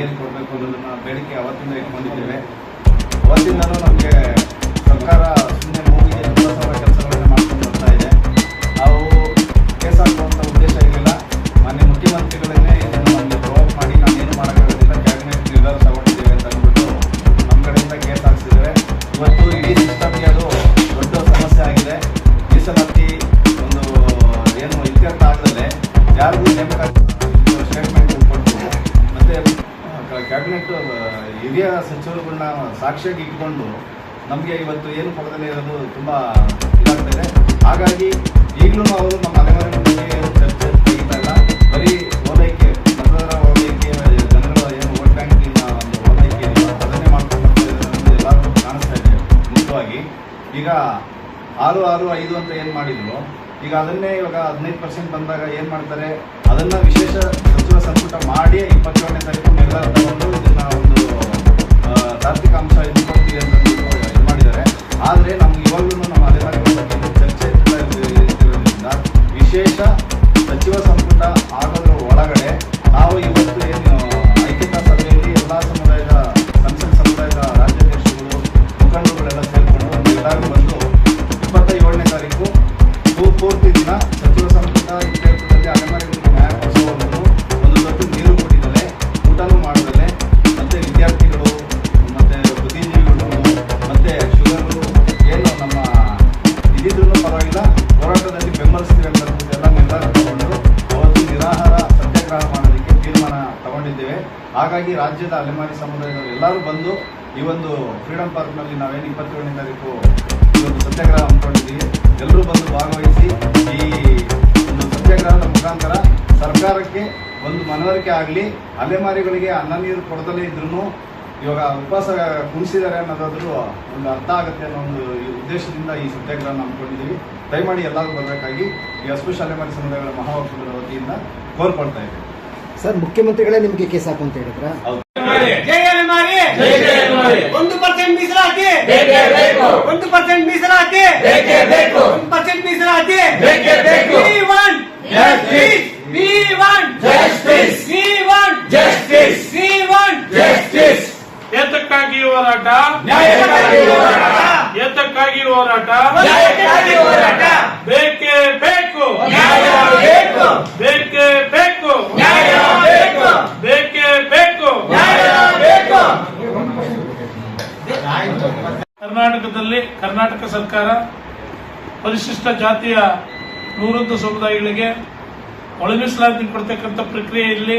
ರಿಯಾಯಿತಿ ಕೊಡಬೇಕು ಅನ್ನೋದನ್ನ ಬೇಡಿಕೆ ಅವತ್ತಿಂದ ಇಟ್ಕೊಂಡಿದ್ದೇವೆ. ಅವತ್ತಿಂದನೂ ನಮಗೆ ಸರ್ಕಾರ ಸುಮ್ಮನೆ ಮೂಗಿಗೆ ಕೆಲಸಗಳನ್ನ ಮಾಡ್ಕೊಂಡು ಬರ್ತಾ ಇದೆ. ನಾವು ಕೇಸ್ ಹಾಕುವಂಥ ಉದ್ದೇಶ ಇರಲಿಲ್ಲ. ಮಾನ್ಯ ಮುಖ್ಯಮಂತ್ರಿಗಳನ್ನೇ ಇದನ್ನು ನಮಗೆ ಪ್ರೊವೋಕ್ ಮಾಡಿ ನಾನೇನು ಮಾಡೋಕ್ಕಾಗೋದಿಲ್ಲ, ಕ್ಯಾಬಿನೆಟ್ ನಿರ್ಧಾರ ತಗೊಂಡಿದ್ದೇವೆ ಅಂತ ಅಂದ್ಬಿಟ್ಟು ನಮ್ಮ ಕಡೆಯಿಂದ ಕೇಸ್ ಹಾಕ್ಸಿದ್ದೇವೆ. ಇವತ್ತು ಇಡೀ ಸಿಸ್ಟಮ್ಗೆ ಅದು ದೊಡ್ಡ ಸಮಸ್ಯೆ ಆಗಿದೆ. ಮೀಸಲಾತಿ ಒಂದು ಏನು ಇತ್ಯರ್ಥ ಆಗದಲ್ಲೇ ಯಾರಿಗೂ ನೇಮಕ ಸ್ಟೇಟ್ಮೆಂಟ್ ಕೊಟ್ಟು ಮತ್ತೆ ಕ್ಯಾಬಿನೆಟ್ ಹಿರಿಯ ಸಚಿವರುಗಳನ್ನ ಸಾಕ್ಷಿಯಾಗಿ ಇಟ್ಕೊಂಡು ನಮಗೆ ಇವತ್ತು ಏನು ಕೊಡದಲ್ಲೇ ಇರೋದು ತುಂಬ ಇದಾಗ್ತಾ ಇದೆ. ಹಾಗಾಗಿ ಈಗಲೂ ಅವರು ನಮ್ಮ ಅಲೆಮಾರಿ ಬಗ್ಗೆ ಏನು ಚರ್ಚೆ ತೆಗಿತಾ ಇಲ್ಲ. ಬರೀ ಓಲೈಕೆ ಮತದಾರರ ಓಲೈಕೆ, ಜನಗಳ ಏನು ವೋಟ್ ಬ್ಯಾಂಕಿನ ಒಂದು ಓಲೈಕೆ ಅದನ್ನೇ ಮಾಡ್ಕೊಂಡು ಎಲ್ಲರಿಗೂ ಕಾಣಿಸ್ತಾ ಇದೆ ಮುಖ್ಯವಾಗಿ. ಈಗ 6-6-5 ಅಂತ ಏನು ಮಾಡಿದ್ರು, ಈಗ ಅದನ್ನೇ ಇವಾಗ 15% ಬಂದಾಗ ಏನು ಮಾಡ್ತಾರೆ, ಅದನ್ನ ವಿಶೇಷ ಸಚಿವ ಸಂಪುಟ ಮಾಡಿ 27ನೇ ತಾರೀಕು ನಿರ್ಧಾರ ತಗೊಂಡು ಇದನ್ನ ಒಂದು ತಾರ್ಕಿಕ ಅಂಶ ಇಟ್ಕೊಳ್ತೀವಿ ಅಂತ ಇದು ಮಾಡಿದ್ದಾರೆ. ಆದರೆ ನಮ್ಗೆ ಇವಾಗಲೂ ನಮ್ಮ ಅಲೆಮಾರಿಗಳ ಬಗ್ಗೆ ಚರ್ಚೆ ಇರೋದ್ರಿಂದ ವಿಶೇಷ ಸಚಿವ ಸಂಪುಟ ಆಗೋದ್ರ ಒಳಗಡೆ ನಾವು ಇವತ್ತು ಏನು ಐಕ್ಯತಾ ಸಭೆಯಲ್ಲಿ ಎಲ್ಲ ಸಮುದಾಯದ ಸಂಸತ್ ಸಮುದಾಯದ ರಾಜ್ಯಾಧ್ಯಕ್ಷಗಳು ಮುಖಂಡರುಗಳೆಲ್ಲ ಸೇರಿಕೊಂಡು ಒಂದು ನಿರ್ಧಾರ ಬಂದು 27ನೇ ತಾರೀಕು ಪೂರ್ತಿ ದಿನ ಸಚಿವ ಸಂಪುಟ ಇತ್ಯರ್ಥದಲ್ಲಿ ಅಲೆಮಾರಿಗಳಿಗೆ ನ್ಯಾಯ ಕೊಡಿಸುವವರೆಗೂ ಒಂದು ದೊಡ್ಡ ನೀರು ಕುಡಿದಲೆ, ಊಟನೂ ಮಾಡದಲೆ, ಮತ್ತೆ ವಿದ್ಯಾರ್ಥಿಗಳು ಮತ್ತೆ ಬುದ್ಧಿಜೀವಿಗಳು ಮತ್ತೆ ಶುಗರು ಏನು ನಮ್ಮ ಇದಿದ್ರೂ ಪರವಾಗಿಲ್ಲ ಹೋರಾಟದಲ್ಲಿ ಬೆಂಬಲಿಸ್ತೀವಿ ಅಂತ ಎಲ್ಲ ನಿರ್ಧಾರ ತಗೊಂಡು ಅವತ್ತು ನಿರಾಹಾರ ಸತ್ಯಾಗ್ರಹ ಮಾಡೋದಕ್ಕೆ ತೀರ್ಮಾನ ತಗೊಂಡಿದ್ದೇವೆ. ಹಾಗಾಗಿ ರಾಜ್ಯದ ಅಲೆಮಾರಿ ಸಮುದಾಯದವರು ಎಲ್ಲರೂ ಬಂದು ಈ ಒಂದು ಫ್ರೀಡಂ ಪಾರ್ಕ್ನಲ್ಲಿ ನಾವೇನು 27ನೇ ತಾರೀಕು ಈ ಒಂದು ಸತ್ಯಾಗ್ರಹ ಹಮ್ಮಿಕೊಂಡಿದ್ದೀವಿ. ಎಲ್ಲರೂ ಬಂದು ಭಾಗವಹಿಸಿ ಈ ಒಂದು ಸತ್ಯಾಗ್ರಹದ ಮುಖಾಂತರ ಸರ್ಕಾರಕ್ಕೆ ಒಂದು ಮನವರಿಕೆ ಆಗಲಿ, ಅಲೆಮಾರಿಗಳಿಗೆ ಅನ್ನ ನೀರು ಕೊಡದಲ್ಲೇ ಇದ್ರೂ ಇವಾಗ ಉಪವಾಸ ಕುಣಿಸಿದ್ದಾರೆ ಅನ್ನೋದಾದ್ರೂ ಒಂದು ಅರ್ಥ ಆಗುತ್ತೆ ಅನ್ನೋ ಒಂದು ಉದ್ದೇಶದಿಂದ ಈ ಸತ್ಯಾಗ್ರಹ ಹಮ್ಮಿಕೊಂಡಿದ್ದೀವಿ. ದಯಮಾಡಿ ಎಲ್ಲರೂ ಬರಬೇಕಾಗಿ ಈ ಅಸ್ಪೃಶ್ಯ ಅಲೆಮಾರಿ ಸಮುದಾಯಗಳ ಮಹಾಒಕ್ಕೂಟದ ವತಿಯಿಂದ ಕೋರ್ಕೊಳ್ತಾ ಇದ್ದೀವಿ. ಸರ್, ಮುಖ್ಯಮಂತ್ರಿಗಳೇ ನಿಮಗೆ ಕೇಸ್ ಹಾಕು ಅಂತ ಹೇಳಿದ್ರ? ಹೌದು. 1% ಮೀಸಲಾತಿ, 1% ಮೀಸಲಾತಿ, 1% ಮೀಸಲಾತಿ. We want justice. We want justice. We want justice. We want justice. ಏತಕ್ಕಾಗಿ ಹೋರಾಟ? ನ್ಯಾಯಕ್ಕಾಗಿ ಹೋರಾಟ. ಏತಕ್ಕಾಗಿ ಹೋರಾಟ? ನ್ಯಾಯಕ್ಕಾಗಿ ಹೋರಾಟ. ಬೇಕೇ ಬೇಕು. ನ್ಯಾಯ ಬೇಕು. ಬೇಕೇ ಬೇಕು. ನ್ಯಾಯ ಬೇಕು. ಬೇಕೇ ಬೇಕು. ನ್ಯಾಯ ಬೇಕು. ಕರ್ನಾಟಕದಲ್ಲಿ ಕರ್ನಾಟಕ ಸರ್ಕಾರ ಪರಿಶಿಷ್ಟ ಜಾತಿಯ 101 ಸಮುದಾಯಗಳಿಗೆ ಒಳ ಮೀಸಲಾತಿ ಕೊಡ್ತಕ್ಕಂಥ ಪ್ರಕ್ರಿಯೆಯಲ್ಲಿ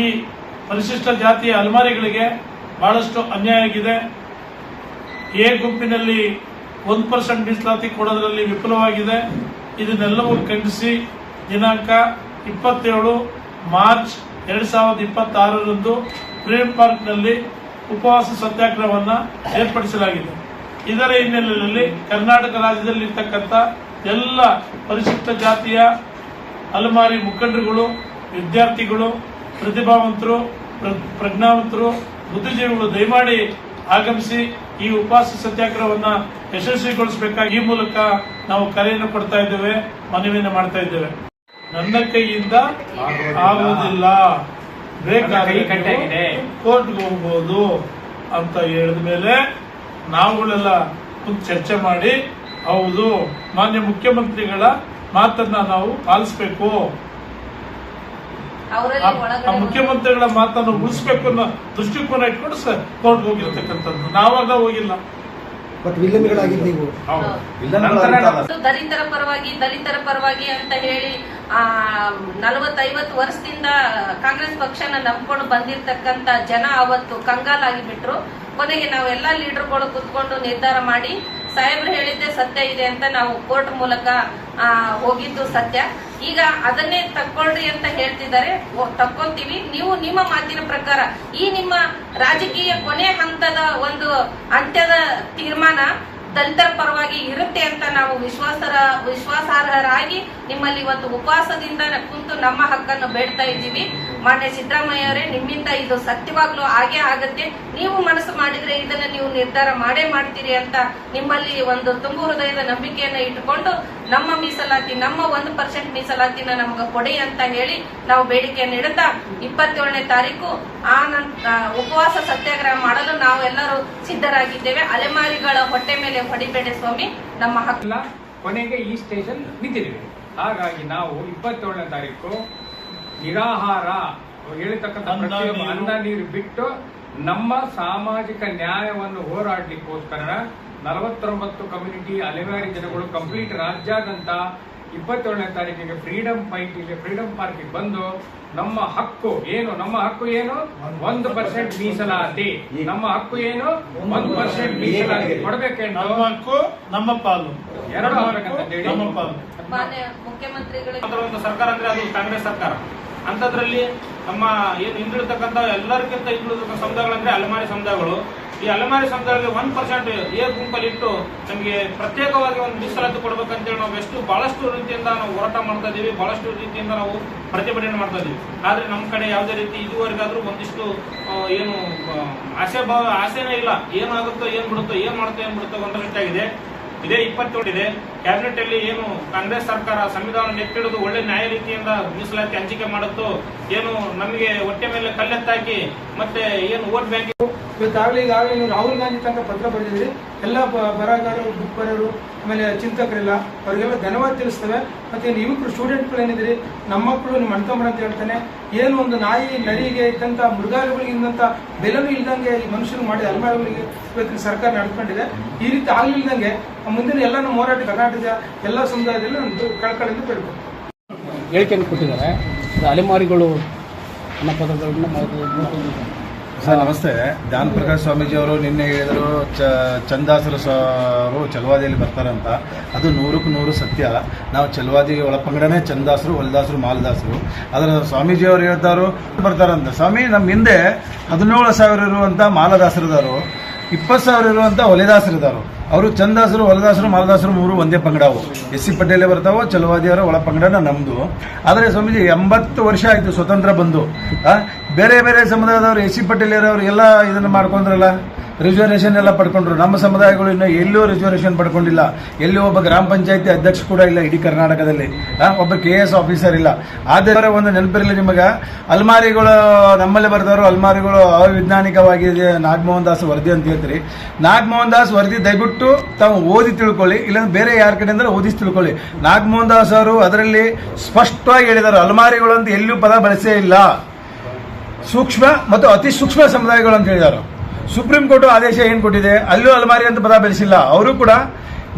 ಈ ಪರಿಶಿಷ್ಟ ಜಾತಿಯ ಅಲೆಮಾರಿಗಳಿಗೆ ಬಹಳಷ್ಟು ಅನ್ಯಾಯ ಆಗಿದೆ. ಎ ಗುಂಪಿನಲ್ಲಿ 1% ಮೀಸಲಾತಿ ಕೊಡೋದ್ರಲ್ಲಿ ವಿಫಲವಾಗಿದೆ. ಇದನ್ನೆಲ್ಲವೂ ಖಂಡಿಸಿ ದಿನಾಂಕ 27 ಮಾರ್ಚ್ 2026ರಂದು ಫ್ರೀಡಂ ಪಾರ್ಕ್ನಲ್ಲಿ ಉಪವಾಸ ಸತ್ಯಾಗ್ರಹವನ್ನು ಏರ್ಪಡಿಸಲಾಗಿದೆ. ಇದರ ಹಿನ್ನೆಲೆಯಲ್ಲಿ ಕರ್ನಾಟಕ ರಾಜ್ಯದಲ್ಲಿ ಇರ್ತಕ್ಕಂಥ ಎಲ್ಲ ಪರಿಶಿಷ್ಟ ಜಾತಿಯ ಅಲೆಮಾರಿ ಮುಖಂಡರುಗಳು, ವಿದ್ಯಾರ್ಥಿಗಳು, ಪ್ರತಿಭಾವಂತರು, ಪ್ರಜ್ಞಾವಂತರು, ಬುದ್ಧಿಜೀವಿಗಳು ದಯಮಾಡಿ ಆಗಮಿಸಿ ಈ ಉಪವಾಸ ಸತ್ಯಾಗ್ರಹವನ್ನು ಯಶಸ್ವಿಗೊಳಿಸಬೇಕಾಗಿ ಈ ಮೂಲಕ ನಾವು ಕರೆಯನ್ನು ಕೊಡ್ತಾ ಇದ್ದೇವೆ, ಮನವಿಯನ್ನು ಮಾಡ್ತಾ ಇದ್ದೇವೆ. ನನ್ನ ಕೈಯಿಂದ ಆಗುವುದಿಲ್ಲ, ಬೇಕಾದ್ರೆ ಕೋರ್ಟ್ಗೆ ಹೋಗ್ಬೋದು ಅಂತ ಹೇಳಿದ ಮೇಲೆ ನಾವುಗಳೆಲ್ಲ ಚರ್ಚೆ ಮಾಡಿ ಹೌದು ಮಾನ್ಯ ಮುಖ್ಯಮಂತ್ರಿಗಳ ಮಾತನ್ನ ನಾವು ಪಾಲಿಸಬೇಕು, ಆ ಮುಖ್ಯಮಂತ್ರಿಗಳ ಮಾತನ್ನು ಉಳಿಸಬೇಕು ಅನ್ನೋ ದೃಷ್ಟಿಕೋನ ಇಟ್ಕೊಂಡು ಕೋರ್ಟ್ಗೆ ಹೋಗಿರ್ತಕ್ಕಂಥದ್ದು. ನಾವಾಗ ಹೋಗಿಲ್ಲ. ನೀವು ದಲಿತರ ಪರವಾಗಿ ಅಂತ ಹೇಳಿ 40-50 ವರ್ಷದಿಂದ ಕಾಂಗ್ರೆಸ್ ಪಕ್ಷನ ನಂಬ್ಕೊಂಡು ಬಂದಿರತಕ್ಕಂತ ಜನ ಅವತ್ತು ಕಂಗಾಲಾಗಿ ಬಿಟ್ರು. ಕೊನೆಗೆ ನಾವೆಲ್ಲ ಲೀಡರ್ಗಳು ಕುತ್ಕೊಂಡು ನಿರ್ಧಾರ ಮಾಡಿ ಸಾಹೇಬ್ರು ಹೇಳಿದ್ದೆ ಸತ್ಯ ಇದೆ ಅಂತ ನಾವು ಕೋರ್ಟ್ ಮೂಲಕ ಹೋಗಿದ್ದು ಸತ್ಯ. ಈಗ ಅದನ್ನೇ ತಕ್ಕೊಳ್ರಿ ಅಂತ ಹೇಳ್ತಿದ್ದಾರೆ, ತಕ್ಕೊಂತೀವಿ. ನೀವು ನಿಮ್ಮ ಮಾತಿನ ಪ್ರಕಾರ ಈ ನಿಮ್ಮ ರಾಜಕೀಯ ಕೊನೆ ಹಂತದ ಒಂದು ಅಂತ್ಯದ ತೀರ್ಮಾನ ದಲಿತರ ಪರವಾಗಿ ಇರುತ್ತೆ ಅಂತ ನಾವು ವಿಶ್ವಾಸಾರ್ಹರಾಗಿ ನಿಮ್ಮಲ್ಲಿ ಇವತ್ತು ಉಪವಾಸದಿಂದ ಕುಂತು ನಮ್ಮ ಹಕ್ಕನ್ನು ಬೇಡ್ತಾ ಇದ್ದೀವಿ. ಮಾನ್ಯ ಸಿದ್ದರಾಮಯ್ಯ ಅವರೇ, ನಿಮ್ಮಿಂದ ಇದು ಸತ್ಯವಾಗ್ಲೂ ಹಾಗೆ ಆಗತ್ತೆ. ನೀವು ಮನಸ್ಸು ಮಾಡಿದ್ರೆ ಇದನ್ನ ನೀವು ನಿರ್ಧಾರ ಮಾಡೇ ಮಾಡ್ತೀರಿ ಅಂತ ನಿಮ್ಮಲ್ಲಿ ಒಂದು ತುಂಬು ಹೃದಯದ ನಂಬಿಕೆಯನ್ನ ಇಟ್ಟುಕೊಂಡು ನಮ್ಮ ಮೀಸಲಾತಿ, ನಮ್ಮ 1% ಮೀಸಲಾತಿನ ನಮ್ಗೆ ಕೊಡಿ ಅಂತ ಹೇಳಿ ನಾವು ಬೇಡಿಕೆಯನ್ನು ಇಡುತ್ತಾ 27ನೇ ತಾರೀಕು ಉಪವಾಸ ಸತ್ಯಾಗ್ರಹ ಮಾಡಲು ನಾವೆಲ್ಲರೂ ಸಿದ್ಧರಾಗಿದ್ದೇವೆ. ಅಲೆಮಾರಿಗಳ ಹೊಟ್ಟೆ ಮೇಲೆ ಹೊಡಿಬೇಡಿ ಸ್ವಾಮಿ, ನಮ್ಮ ಹಕ್ಕು. ಕೊನೆಗೆ ಈ ಸ್ಟೇಷನ್ ನಿಂತಿದ್ದೀವಿ. ಹಾಗಾಗಿ ನಾವು 27ನೇ ತಾರೀಕು ನಿರಾಹಾರ ಹೇಳಿರ್ತಕ್ಕಂಥ ಪ್ರತಿಯೊಬ್ಬ ಅನ್ನ ನೀರು ಬಿಟ್ಟು ನಮ್ಮ ಸಾಮಾಜಿಕ ನ್ಯಾಯವನ್ನು ಹೋರಾಡಲಿಕ್ಕೋಸ್ಕರ 49 ಕಮ್ಯುನಿಟಿ ಅಲೆಮಾರಿ ಜನಗಳು ಕಂಪ್ಲೀಟ್ ರಾಜ್ಯಾದ್ಯಂತ 27ನೇ ತಾರೀಕಿಗೆ ಫ್ರೀಡಂ ಪಾರ್ಕಿಗೆ ಬಂದು ನಮ್ಮ ಹಕ್ಕು ಏನು 1% ಮೀಸಲಾತಿ, ನಮ್ಮ ಹಕ್ಕು ಏನು 1% ಮೀಸಲಾತಿ ಕೊಡಬೇಕೆಂದು, ನಮ್ಮ ಹಕ್ಕು ನಮ್ಮ ಪಾಲು ಎರಡು ಆಗ್ಬೇಕಂತ ಹೇಳಿ ನಮ್ಮ ಪಾಲು. ಮಾನ್ಯ ಮುಖ್ಯಮಂತ್ರಿಗಳಿಗೆ ಒಂದು ಸರ್ಕಾರ ಅಂದ್ರೆ ಅದು ಕಾಂಗ್ರೆಸ್ ಸರ್ಕಾರ. ಅಂತದ್ರಲ್ಲಿ ನಮ್ಮ ಏನು ಹಿಂದುಳಿತಕ್ಕಂಥ ಎಲ್ಲರಿಗಿಂತ ಹಿಂದುಳಿದ ಸಮುದಾಯಗಳಂದ್ರೆ ಅಲೆಮಾರಿ ಸಮುದಾಯಗಳು. ಈ ಅಲೆಮಾರಿ ಸಮುದಾಯಗಳಿಗೆ 1% ಗುಂಪಲ್ಲಿ ಇಟ್ಟು ನಮಗೆ ಪ್ರತ್ಯೇಕವಾಗಿ ಒಂದು ಮೀಸಲಾತಿ ಕೊಡ್ಬೇಕಂತೇಳಿ ನಾವು ಬಹಳಷ್ಟು ರೀತಿಯಿಂದ ನಾವು ಹೋರಾಟ ಮಾಡ್ತಾ ಇದೀವಿ, ಬಹಳಷ್ಟು ರೀತಿಯಿಂದ ನಾವು ಪ್ರತಿಭಟನೆ ಮಾಡ್ತಾ ಇದೀವಿ. ಆದ್ರೆ ನಮ್ಮ ಕಡೆ ಯಾವುದೇ ರೀತಿ ಇದುವರೆಗಾದ್ರೂ ಒಂದಿಷ್ಟು ಏನು ಆಸೆನೇ ಇಲ್ಲ. ಏನಾಗುತ್ತೋ ಏನ್ ಬಿಡುತ್ತೋ ಏನ್ ಬಿಡುತ್ತೋ ಒಂದಷ್ಟಾಗಿದೆ. ಇದೇ 27 ಇದೆ ಕ್ಯಾಬಿನೆಟ್ ಅಲ್ಲಿ ಏನು ಕಾಂಗ್ರೆಸ್ ಸರ್ಕಾರ ಸಂವಿಧಾನ ಎತ್ತಿಡಿದು ಒಳ್ಳೆ ನ್ಯಾಯ ರೀತಿಯಿಂದ ಮೀಸಲಾತಿ ಹಂಚಿಕೆ ಮಾಡುತ್ತೋ, ಏನು ನಮಗೆ ಹೊಟ್ಟೆ ಮೇಲೆ ಕಲ್ಲೆತ್ತಾಕಿ ಮತ್ತೆ ಏನು ವೋಟ್ ಬ್ಯಾಂಕ್ ಈಗಾಗಲೇ ನೀವು ರಾಹುಲ್ ಗಾಂಧಿ ತನಕ ಪತ್ರ ಬರೆದಿದ್ರಿ. ಎಲ್ಲ ಬರಹಗಾರರು, ಬುಕ್ ಬರೆಯರು, ಆಮೇಲೆ ಚಿಂತಕರಿಲ್ಲ, ಅವರಿಗೆಲ್ಲ ಧನ್ಯವಾದ ತಿಳಿಸ್ತೇವೆ. ಮತ್ತೆ ಯುವಕರು ಸ್ಟೂಡೆಂಟ್ಗಳು ಏನಿದ್ರಿ, ನಮ್ಮ ಮಕ್ಕಳು ನಿಮ್ಮ ಅಣ್ತಂಬರ ಅಂತ ಹೇಳ್ತಾನೆ. ಏನು ಒಂದು ನಾಯಿ ನರಿಗೆ ಇದ್ದಂತ ಮೃಗಾಲುಗಳಿಗೆ ಇದ್ದಂತ ಬೆಲೆನೂ ಇಲ್ದಂಗೆ ಈ ಮನುಷ್ಯರು ಮಾಡಿದ ಅಲೆಮಾರಿಗಳಿಗೆ ಇವತ್ತಿನ ಸರ್ಕಾರ ನಡೆದುಕೊಂಡಿದೆ. ಈ ರೀತಿ ಆಗ್ಲಿಲ್ದಂಗೆ ಮುಂದಿನ ಎಲ್ಲ ನಮ್ಮ ಹೋರಾಟ ಕರ್ನಾಟಕದ ಎಲ್ಲ ಸಮುದಾಯದಲ್ಲಿ ಒಂದು ಕಳಕಳಿಯಿಂದ ಬೇಡ್ಕೊಂಡು ಹೇಳಿಕೆಯನ್ನು ಕೊಟ್ಟಿದ್ದಾರೆ. ಅಲೆಮಾರಿಗಳು ಅನ್ನೋ ಪದಗಳನ್ನ ಸರ್ ನಮಸ್ತೆ. ಧ್ಯಾನ ಪ್ರಕಾಶ್ ಸ್ವಾಮೀಜಿ ಅವರು ನಿನ್ನೆ ಹೇಳಿದರು ಚಂದಾಸರು ಅವರು ಚಲವಾದಿಯಲ್ಲಿ ಬರ್ತಾರಂತ. ಅದು 100ಕ್ಕೆ 100 ಸತ್ಯ. ನಾವು ಚಲವಾದಿ ಒಳಪಂಗಡನೇ ಚಂದಾಸರು, ಹೊಲದಾಸರು, ಮಾಲದಾಸರು. ಅದರ ಸ್ವಾಮೀಜಿ ಅವರು ಹೇಳ್ತಾರು ಬರ್ತಾರಂತ. ಸ್ವಾಮಿ, ನಮ್ಮ ಹಿಂದೆ 17,000 ಇರುವಂಥ ಮಾಲದಾಸರಿದಾರು, 20,000 ಇರುವಂಥ ಹೊಲೆದಾಸರಿದಾರು. ಅವರು ಚಂದಾಸರು, ಹೊಲದಾಸರು, ಮಾಲದಾಸರು 3 ಒಂದೇ ಪಂಗಡವು. SC ಪಟೇಲೇ ಬರ್ತಾವೋ, ಚಲವಾದಿಯವರ ಒಳ ಪಂಗಡನ ನಮ್ಮದು. ಆದರೆ ಸ್ವಾಮೀಜಿ 80 ವರ್ಷ ಆಯಿತು ಸ್ವತಂತ್ರ ಬಂದು. ಬೇರೆ ಬೇರೆ ಸಮುದಾಯದವರು SC ಪಟೇಲರವರು ಎಲ್ಲ ಇದನ್ನು ಮಾಡ್ಕೊಂಡ್ರಲ್ಲ, ರಿಸರ್ವೇಷನ್ ಎಲ್ಲ ಪಡ್ಕೊಂಡ್ರು. ನಮ್ಮ ಸಮುದಾಯಗಳು ಇನ್ನೂ ಎಲ್ಲೂ ರಿಸರ್ವೇಷನ್ ಪಡ್ಕೊಂಡಿಲ್ಲ. ಎಲ್ಲಿ ಒಬ್ಬ ಗ್ರಾಮ ಪಂಚಾಯತಿ ಅಧ್ಯಕ್ಷ ಕೂಡ ಇಲ್ಲ ಇಡೀ ಕರ್ನಾಟಕದಲ್ಲಿ. ಒಬ್ಬ KS ಆಫೀಸರ್ ಇಲ್ಲ. ಆದರೆ ಒಂದು ನೆನಪಿರಲಿ ನಿಮಗೆ, ಅಲ್ಮಾರಿಗಳು ನಮ್ಮಲ್ಲಿ ಬರ್ತಾರೋ, ಅಲ್ಮಾರಿಗಳು ಅವೈಜ್ಞಾನಿಕವಾಗಿದೆ ನಾಗಮೋಹನ್ ದಾಸ್ ವರದಿ ಅಂತ ಹೇಳ್ತೀರಿ. ನಾಗಮೋಹನ್ ದಾಸ್ ವರದಿ ದಯವಿಟ್ಟು ತಾವು ಓದಿ ತಿಳ್ಕೊಳ್ಳಿ, ಇಲ್ಲಾಂದ್ರೆ ಬೇರೆ ಯಾರ ಕಡೆಯಿಂದ ಓದಿಸಿ ತಿಳ್ಕೊಳ್ಳಿ. ನಾಗಮೋಹನ್ ದಾಸ್ ಅವರು ಅದರಲ್ಲಿ ಸ್ಪಷ್ಟವಾಗಿ ಹೇಳಿದರು, ಅಲ್ಮಾರಿಗಳು ಅಂತ ಎಲ್ಲೂ ಪದ ಬಳಸೇ ಇಲ್ಲ. ಸೂಕ್ಷ್ಮ ಮತ್ತು ಅತಿ ಸೂಕ್ಷ್ಮ ಸಮುದಾಯಗಳು ಅಂತ ಹೇಳಿದರು. ಸುಪ್ರೀಂ ಕೋರ್ಟ್ ಆದೇಶ ಏನು ಕೊಟ್ಟಿದೆ, ಅಲ್ಲೂ ಅಲ್ಮಾರಿ ಅಂತ ಪದ ಬೆಳೆಸಿಲ್ಲ. ಅವರು ಕೂಡ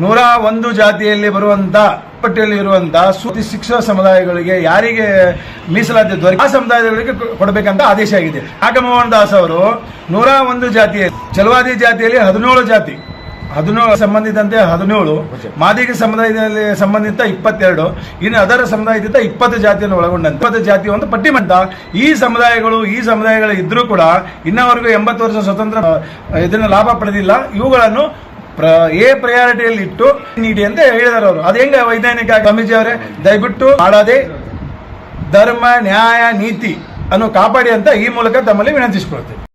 101 ಜಾತಿಯಲ್ಲಿ ಬರುವಂತ ಪಟ್ಟಿಯಲ್ಲಿ ಇರುವಂತಹ ಅತಿ ಸೂಕ್ಷ್ಮ ಸಮುದಾಯಗಳಿಗೆ ಯಾರಿಗೆ ಮೀಸಲಾತಿ ದೊರಕಿ ಆ ಸಮುದಾಯಗಳಿಗೆ ಕೊಡಬೇಕಂತ ಆದೇಶ ಆಗಿದೆ. ನಾಗಮೋಹನ್ ದಾಸ್ ಅವರು 101 ಜಾತಿ, ಚಲವಾದಿ ಜಾತಿಯಲ್ಲಿ 17 ಜಾತಿ, 17 ಸಂಬಂಧಿತಂತೆ 17, ಮಾದಿಗ ಸಮುದಾಯದಲ್ಲಿ ಸಂಬಂಧಿತ 22, ಇನ್ನು ಅದರ ಸಮುದಾಯದಿಂದ 20 ಜಾತಿಯನ್ನು ಒಳಗೊಂಡಂತೆ 20 ಜಾತಿ ಒಂದು ಪಟ್ಟಿ ಮಾಡ್ತಾ ಈ ಸಮುದಾಯಗಳು ಇದ್ರೂ ಕೂಡ ಇನ್ನವರೆಗೂ 80 ವರ್ಷ ಸ್ವತಂತ್ರ ಇದನ್ನು ಲಾಭ ಪಡೆದಿಲ್ಲ. ಇವುಗಳನ್ನು ಪ್ರಯಾರಿಟಿಯಲ್ಲಿ ಇಟ್ಟು ನೀಡಿ ಅಂತ ಹೇಳಿದಾರೆ ಅವರು. ಅದು ಹೆಂಗ ವೈಜ್ಞಾನಿಕ? ಸ್ವಾಮೀಜಿ ಅವರೇ, ದಯವಿಟ್ಟು ಮಾಡದೆ ಧರ್ಮ, ನ್ಯಾಯ, ನೀತಿ ಅನ್ನು ಕಾಪಾಡಿ ಅಂತ ಈ ಮೂಲಕ ತಮ್ಮಲ್ಲಿ ವಿನಂತಿಸಿಕೊಳ್ತೇವೆ.